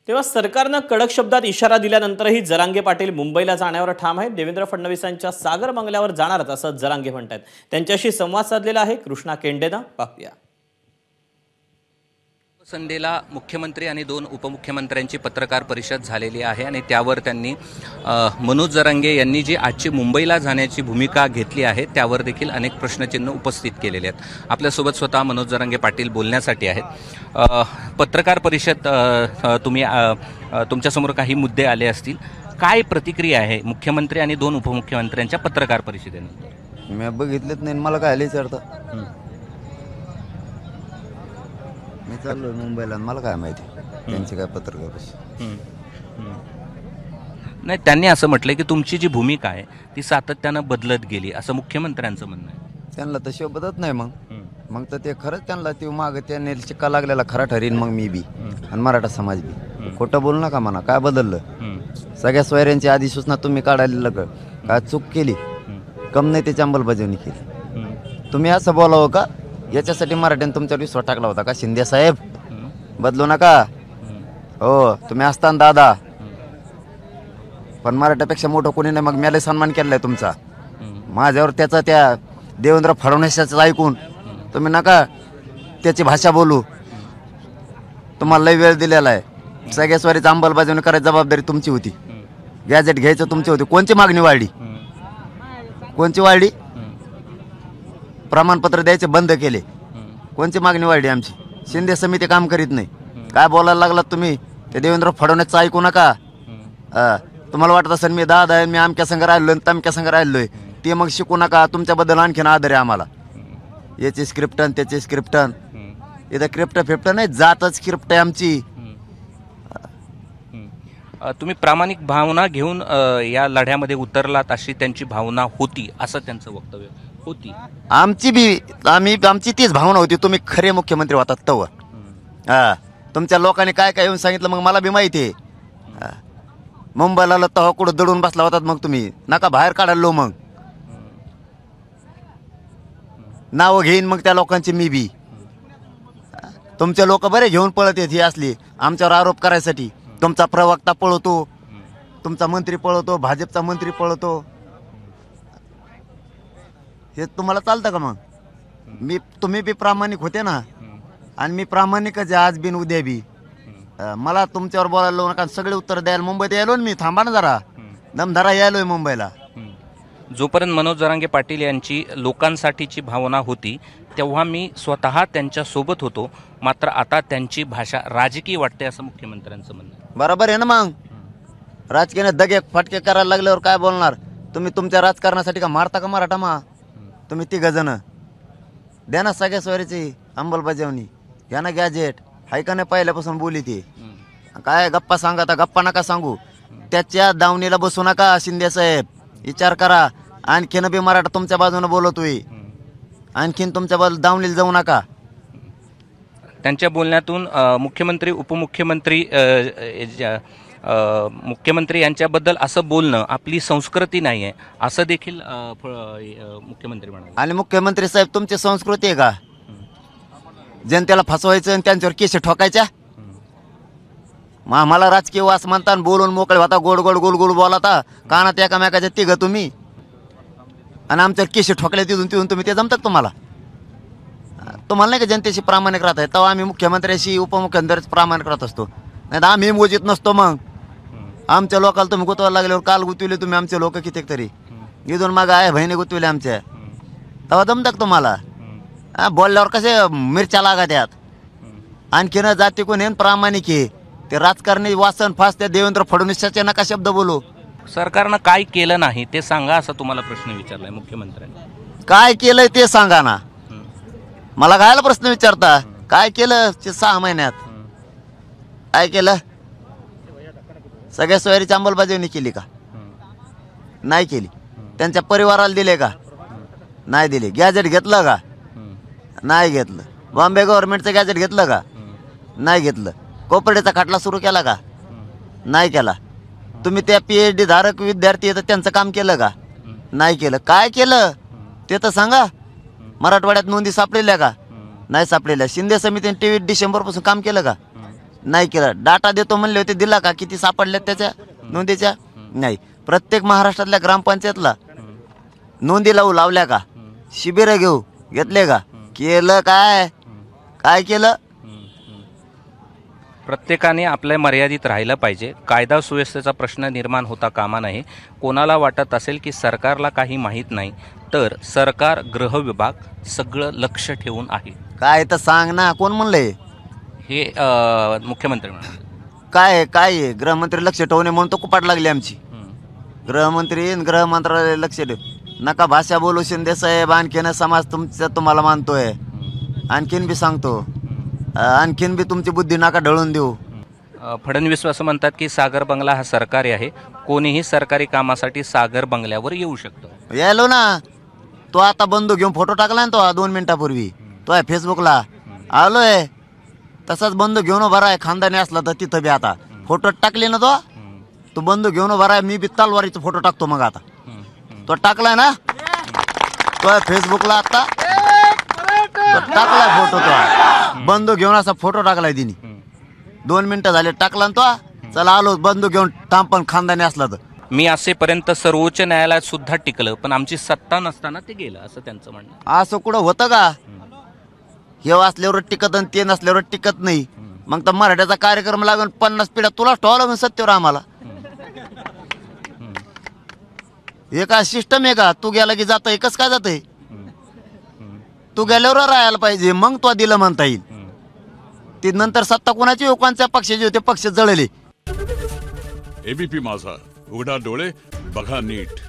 तेव्हा सरकारनं कडक शब्दात इशारा दिल्यानंतरही जरांगे पाटील मुंबईला जाण्यावर ठाम आहेत। देवेंद्र फडणवीसांच्या सागर बंगल्यावर जाणारच असं जरांगे म्हणतात। त्यांच्याशी संवाद साधलेला आहे कृष्णा केंडेनं, पाहूया। संडेला मुख्यमंत्री आणि दोन उपमुख्यमंत्र्यांची पत्रकार परिषद झालेली आहे आणि त्यावर त्यांनी मनोज जरांगे यांनी जी आजची मुंबईला जाण्याची भूमिका घेतली आहे त्यावर देखील अनेक प्रश्नचिन्ह उपस्थित केलेले आहेत। आपल्यासोबत स्वतः मनोज जरांगे पाटील बोलण्यासाठी आहेत। पत्रकार परिषद तुम्ही तुमच्यासमोर काही मुद्दे आले असतील, काय प्रतिक्रिया आहे मुख्यमंत्री आणि दोन उपमुख्यमंत्र्यांच्या पत्रकार परिषदेनंतर? मी बघितलेच नाही, मला काय विचारता? मी चाललोय मुंबईला, मला काय माहिती त्यांची काय पत्रकार परिषद? नाही, त्यांनी असं म्हटलं की तुमची जी भूमिका आहे ती सातत्यानं बदलत गेली असं मुख्यमंत्र्यांचं म्हणणं आहे। त्यांना तर शोभतच नाही मग तर ते खरंच त्यांना ते माग त्यांनी शिक्का लागलेला खरा ठरीन मग मी बी आणि मराठा समाज बी। खोटं बोलू नका म्हणा, काय बदललं? सगळ्या सोयऱ्यांची अधिसूचना तुम्ही काढायला काय चूक केली? कम नाही त्याची अंमलबजावणी केली। तुम्ही असं बोलावं का? याच्यासाठी मराठ्याने तुमच्यावर विश्वास टाकला होता का? शिंदे साहेब बदलू नका हो, तुम्ही असताना दादा, पण मराठ्यापेक्षा मोठं कोणी नाही। मग मी लय सन्मान केलाय तुमचा, माझ्यावर त्याचा त्या देवेंद्र फडणवीसाचं ऐकून तुम्ही नका त्याची भाषा बोलू। तुम्हाला लय वेळ दिलेला आहे, सगळ्या स्वारीची अंमलबजावणी करायची जबाबदारी तुमची होती, गॅजेट घ्यायचं तुमची होती। कोणची मागणी वाढली? कोणची वाढली? प्रमाणपत्र द्यायचे बंद केले, कोणची मागणी वाढली आमची? शिंदे समिती काम करीत नाही, काय बोलायला लागलात तुम्ही? ते देवेंद्र फडणवीसचं ऐकू नका। तुम्हाला वाटत असेल मी दादा आहे, मी आमच्या संघ राहिलोय तमक्या संघ राहिलोय, ते मग शिकू नका। तुमच्याबद्दल आणखीन आदर आहे आम्हाला। याची स्क्रिप्टन त्याची स्क्रिप्टन, इथं क्रिप्ट नाही, जातच स्क्रिप्ट आहे आमची। तुम्ही प्रामाणिक भावना घेऊन या लढ्यामध्ये उतरलात अशी त्यांची भावना होती असं त्यांचं वक्तव्य होती। आमची बी आमची तीच भावना होती। तुम्ही खरे मुख्यमंत्री होतात तवर तुमच्या लोकांनी काय काय येऊन सांगितलं मग मला बी माहिती आहे। मुंबईला आलं तेव्हा कुठं दडून बसला होतात, मग तुम्ही नका बाहेर काढायला मग नाव घेईन मग त्या लोकांची मी बी। तुमचे लोक बरे घेऊन पळत येत ही असली आमच्यावर आरोप करायसाठी। तुमचा प्रवक्ता पळवतो, तुमचा मंत्री पळवतो, भाजपचा मंत्री पळवतो, हे तुम्हाला चालतं का? मग तुम्ही बी प्रामाणिक होते ना, आणि मी प्रामाणिकच आहे आज बिन उद्या बी। मला तुमच्यावर बोलायला नका, सगळे उत्तर द्यायला मुंबईत यायलो मी। थांबा ना जरा, दमधरा यायलोय मुंबईला। जोपर्यंत मनोज जरांगे पाटील यांची लोकांसाठीची भावना होती तेव्हा मी स्वतः त्यांच्या सोबत होतो, मात्र आता त्यांची भाषा राजकीय वाटते असं मुख्यमंत्र्यांचं म्हणणं आहे। बरोबर आहे ना, मग राजकीय दगे फटके करायला लागल्यावर काय बोलणार तुम्ही? तुमच्या राजकारणासाठी का मारता का मराठा? मा तुम्ही तिघ जण द्या ना सगळ्या सोयरीची अंमलबजावणी, घ्या ना गॅजेट, हाय का नाही? पहिल्यापासून बोली ती काय गप्पा सांगा, आता गप्पा नका सांगू। त्याच्या दावणीला बसू नका शिंदे साहेब, विचार करा। आणखीन बी मराठा तुमच्या बाजूने बोलतोय, आणखीन तुमच्या बाजूला दावणीला जाऊ नका। त्यांच्या बोलण्यातून मुख्यमंत्री उपमुख्यमंत्री मुख्यमंत्री यांच्याबद्दल असं बोलणं आपली संस्कृती नाही आहे असं देखील मुख्यमंत्री म्हणाले। आणि मुख्यमंत्री साहेब तुमची संस्कृती आहे का जनतेला फसवायचं आणि त्यांच्यावर केस ठोकायच्या? मला राजकीय वास म्हणता, बोलून मोकळे होता, गोड गोड गोल गोल बोलाता, कानात एकामेकाच्या तिघ तुम्ही, आणि आमच्यावर केस ठोकले तिथून तुम्ही ते जमतात तुम्हाला? तुम्हाला नाही का जनतेशी प्रामाणिक राहत आहे? तेव्हा आम्ही मुख्यमंत्र्याशी उपमुख्यमंत्र्याशी प्रामाणिक राहत असतो, नाही तर आम्ही मोजित नसतो। मग आमच्या लोकांना तुम्ही गुतवायला लागल्यावर काल गुतविले तुम्ही आमचे लोक कित्येक तरी, इथून मग आहे बहिणी गुतविले आमच्या, तेव्हा जमतात तुम्हाला? बोलल्यावर कसे मिरच्या लागत यात? आणखीन जाती कोण प्रामाणिक आहे ते राजकारणी वासन फास त्या देवेंद्र फडणवीसाचे नका शब्द बोलू। सरकारनं काय केलं नाही ते सांगा असं तुम्हाला प्रश्न विचारलाय मुख्यमंत्र्यांनी। काय केलंय ते सांगा ना, मला कायला प्रश्न विचारता? काय केलं 6 महिन्यात? काय केलं? सगळ्या सोयरीची अंमलबजावणी केली का? नाही केली। त्यांच्या परिवाराला दिले का? नाही दिले। गॅजेट घेतलं का? नाही घेतलं। बॉम्बे गव्हर्नमेंटचं गॅजेट घेतलं का? नाही घेतलं। कोपर्डीचा खटला सुरू केला का? नाही केला। तुम्ही त्या PhD धारक विद्यार्थी आहेत त्यांचं काम केलं का? नाही केलं। काय केलं ते तर सांगा। मराठवाड्यात नोंदी सापडलेल्या का? नाही सापडलेल्या। शिंदे समितीने 23 डिसेंबरपासून काम केलं का? नाही केलं. डाटा देतो म्हणले होते, दिला का? किती सापडल्यात त्याच्या नोंदीच्या? नाही. प्रत्येक महाराष्ट्रातल्या ग्रामपंचायतला नोंदी लावल्या का? शिबिरं घेतले का? केलं काय? काय केलं? प्रत्येकाने आपल्या मर्यादित राहिलं पाहिजे. कायदा सुव्यवस्थेचा प्रश्न निर्माण होता कामा नये. कोणाला वाटत असेल की सरकारला काही माहीत नाही, तर सरकार, गृह विभाग सगळं लक्ष ठेवून आहे. काय तर सांग ना, कोण म्हणलंय? हे मुख्यमंत्री म्हणाले. काय आहे? गृहमंत्री लक्ष ठेवणे म्हणून तो कुपाट लागली आमची. गृहमंत्री आणि गृह मंत्रालय लक्ष ठेव. नका भाषा बोलू शिंदे साहेब. आणखीन समाज तुम्हाला मानतोय. आणखीन बी सांगतो, आणखीन बी तुमची बुद्धी नका ढळून देऊ. फडणवीस असं म्हणतात की सागर बंगला हा सरकारी आहे, कोणीही सरकारी कामासाठी सागर बंगल्यावर येऊ शकतो. यायलो ना. तो आता बंदूक घेऊन फोटो टाकला ना, तो 2 मिनिटापूर्वी तो आहे फेसबुकला. आलोय तसाच बंदूक घेऊन उभा आहे. खानदानी असला तर तिथं बी आता फोटो टाकले ना, तो बंदूक घेऊन उभा आहे. मी बी तलवारीचा फोटो टाकतो. मग आता तो टाकलाय ना, तो आहे फेसबुकला. आता तो टाकलाय फोटो. तो बंदूक घेऊन असा फोटो टाकलाय तिने. 2 मिनिटं झाले टाकला ना तो. चला आलो बंदूक घेऊन. थांबण खानदानी असला तर. मी असेपर्यंत सर्वोच्च न्यायालयात सुद्धा टिकलं, पण आमची सत्ता नसताना ते गेलं, असं त्यांचं म्हणणं. असं कुठं होतं का? हे असल्यावर टिकत आणि ते नसल्यावर टिकत नाही. मग तर मराठ्याचा कार्यक्रम लागून 50 पिढ्या तुलाच ठेवा लागून सत्तेवर आम्हाला. हे काय सिस्टम आहे का? तू गेला की जात एकच काय जातंय? तू गेल्यावर राहायला पाहिजे, मग तो दिलं म्हणता येईल. ती नंतर सत्ता कोणाची? कोणत्या पक्षाची होते? पक्ष जळले. एबीपी माझा, उघडा डोळे बघा नीट.